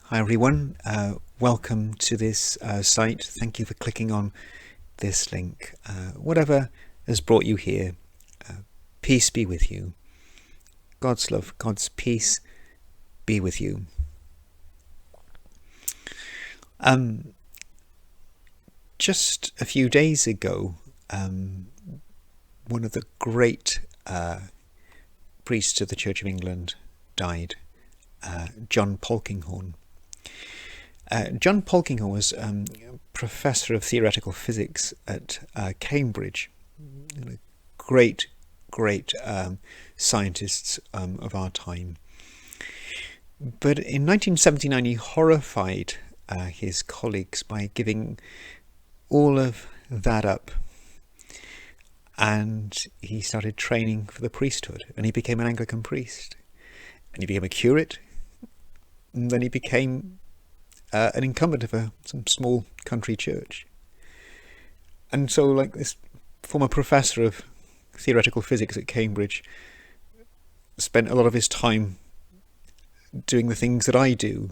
Hi everyone, welcome to this site. Thank you for clicking on this link. Whatever has brought you here, peace be with you. God's love, God's peace be with you. Just a few days ago, one of the great priests of the Church of England died, John Polkinghorne. John Polkinghorne was Professor of Theoretical Physics at Cambridge. Great scientists of our time. But in 1979 he horrified his colleagues by giving all of that up, and he started training for the priesthood, and he became an Anglican priest, and he became a curate, and then he became an incumbent of some small country church. And so, like, this former professor of theoretical physics at Cambridge spent a lot of his time doing the things that I do,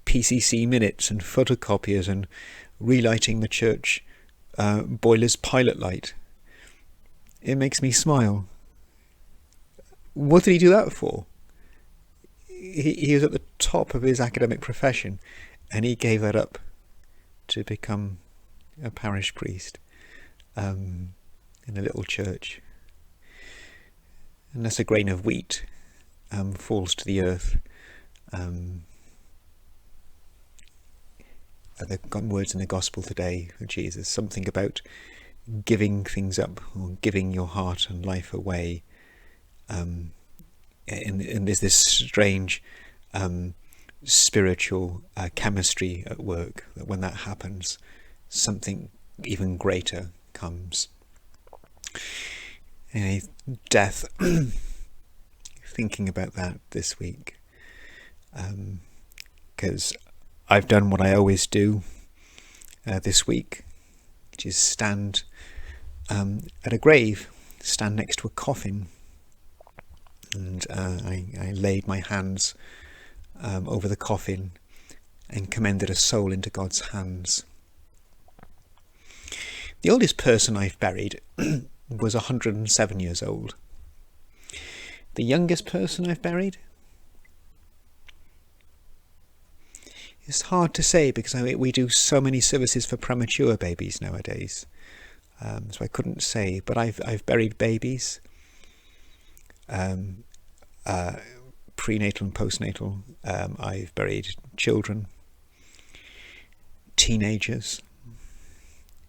PCC minutes and photocopiers and relighting the church boiler's pilot light. It makes me smile. What did he do that for? He was at the top of his academic profession, and he gave that up to become a parish priest in a little church. Unless a grain of wheat falls to the earth, the words in the gospel today of Jesus, something about giving things up or giving your heart and life away. And there's this strange spiritual chemistry at work, that when that happens, something even greater comes. Anyway, death. Thinking about that this week, because I've done what I always do this week, which is stand at a grave, stand next to a coffin. And I laid my hands over the coffin and commended a soul into God's hands. The oldest person I've buried was 107 years old. The youngest person I've buried? It's hard to say, because we do so many services for premature babies nowadays. So I couldn't say, but I've buried babies. Prenatal and postnatal. I've buried children, teenagers,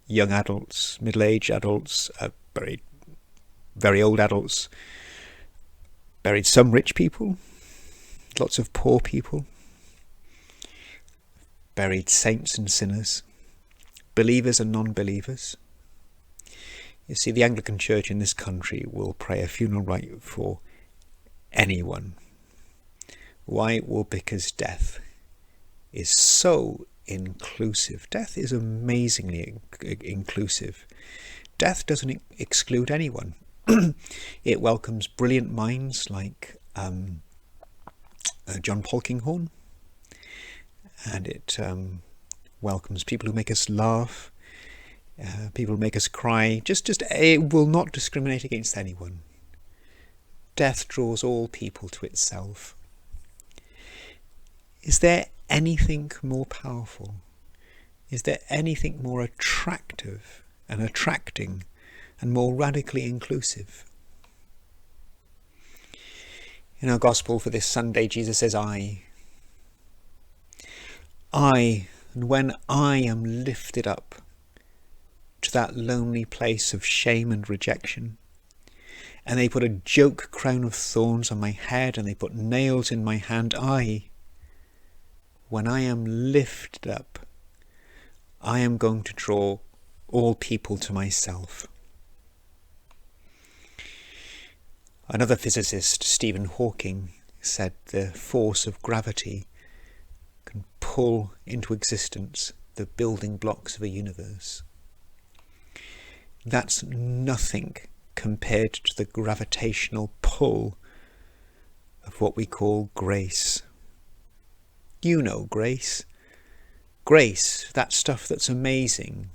young adults, middle-aged adults. I've buried very old adults. Buried some rich people, lots of poor people. Buried saints and sinners, believers and non-believers. You see, the Anglican Church in this country will pray a funeral rite for anyone. Why? Well, because death is so inclusive. Death is amazingly inclusive. Death doesn't exclude anyone. It welcomes brilliant minds like John Polkinghorne, and it welcomes people who make us laugh, people who make us cry. It will not discriminate against anyone. Death draws all people to itself. Is there anything more powerful? Is there anything more attractive and attracting and more radically inclusive? In our gospel for this Sunday, Jesus says, I, and when I am lifted up to that lonely place of shame and rejection, and they put a joke crown of thorns on my head, and they put nails in my hand, when I am lifted up, I am going to draw all people to myself. Another physicist, Stephen Hawking, said the force of gravity can pull into existence the building blocks of a universe. That's nothing compared to the gravitational pull of what we call grace. You know grace. Grace, that stuff that's amazing.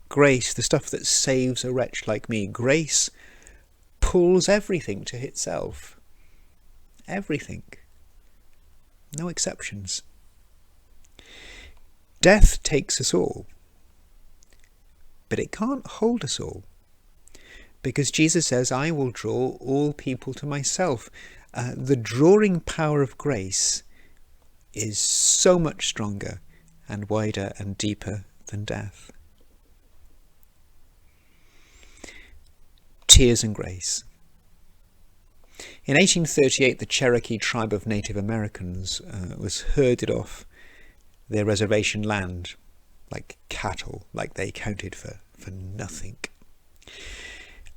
Grace, the stuff that saves a wretch like me. Grace pulls everything to itself. Everything. No exceptions. Death takes us all, but it can't hold us all, because Jesus says, I will draw all people to myself. The drawing power of grace is so much stronger and wider and deeper than death. Tears and grace. In 1838, the Cherokee tribe of Native Americans was herded off their reservation land like cattle, like they counted for nothing.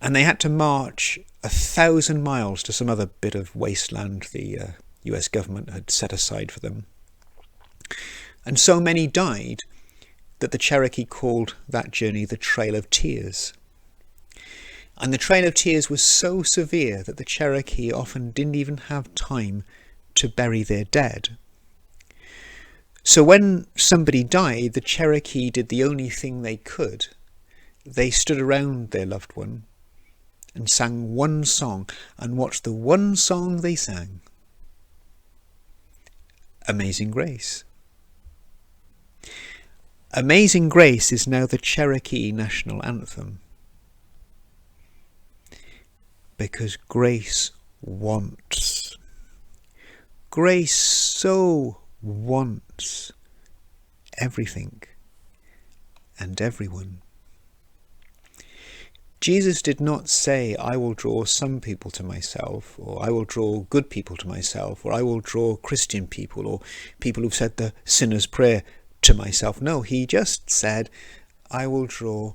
And they had to march 1,000 miles to some other bit of wasteland the US government had set aside for them. And so many died that the Cherokee called that journey the Trail of Tears. And the Trail of Tears was so severe that the Cherokee often didn't even have time to bury their dead. So when somebody died, the Cherokee did the only thing they could. They stood around their loved one and sang one song. And what's the one song they sang? Amazing Grace. Amazing Grace is now the Cherokee national anthem. Because grace wants. Grace so wants everything and everyone. Jesus did not say, I will draw some people to myself, or I will draw good people to myself, or I will draw Christian people, or people who've said the sinner's prayer to myself. No, he just said, I will draw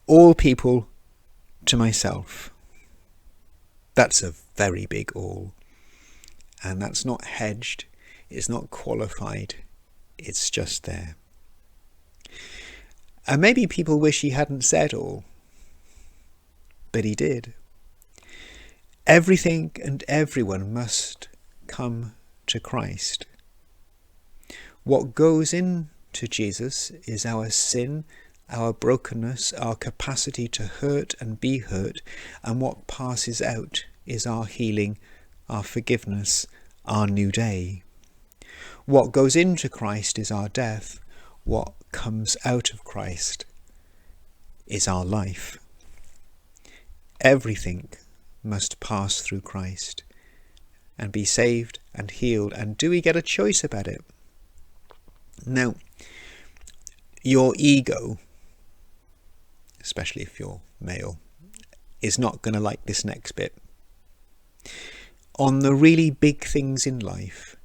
all people to myself. That's a very big all. And that's not hedged, it's not qualified, it's just there. And maybe people wish he hadn't said all, but he did. Everything and everyone must come to Christ. What goes into Jesus is our sin, our brokenness, our capacity to hurt and be hurt, and what passes out is our healing, our forgiveness, our new day. What goes into Christ is our death. What comes out of Christ is our life. Everything must pass through Christ and be saved and healed. And do we get a choice about it? Now, your ego, especially if you're male, is not going to like this next bit. On the really big things in life,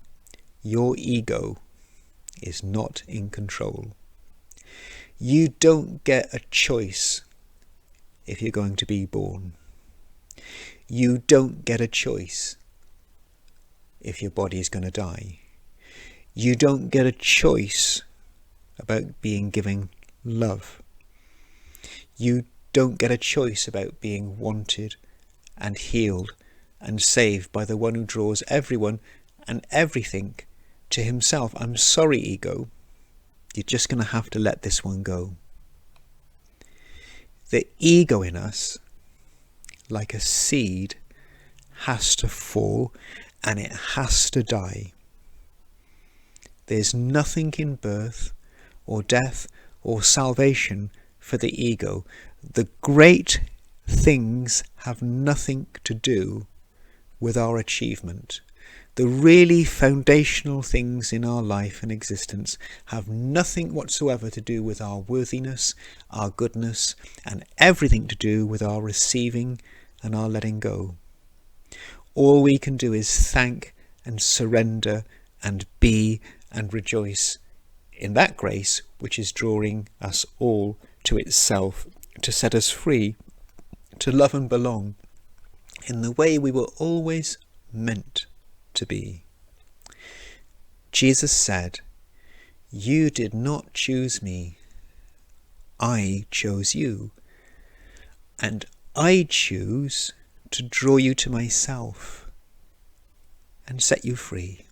your ego is not in control. You don't get a choice if you're going to be born. You don't get a choice if your body is going to die. You don't get a choice about being given love. You don't get a choice about being wanted and healed and saved by the one who draws everyone and everything to himself. I'm sorry, ego. You're just going to have to let this one go. The ego in us, like a seed, has to fall and it has to die. There's nothing in birth or death or salvation for the ego. The great things have nothing to do with our achievement. The really foundational things in our life and existence have nothing whatsoever to do with our worthiness, our goodness, and everything to do with our receiving and our letting go. All we can do is thank and surrender and be and rejoice in that grace which is drawing us all to itself, to set us free, to love and belong in the way we were always meant to be. Jesus said, "You did not choose me, I chose you, and I choose to draw you to myself and set you free."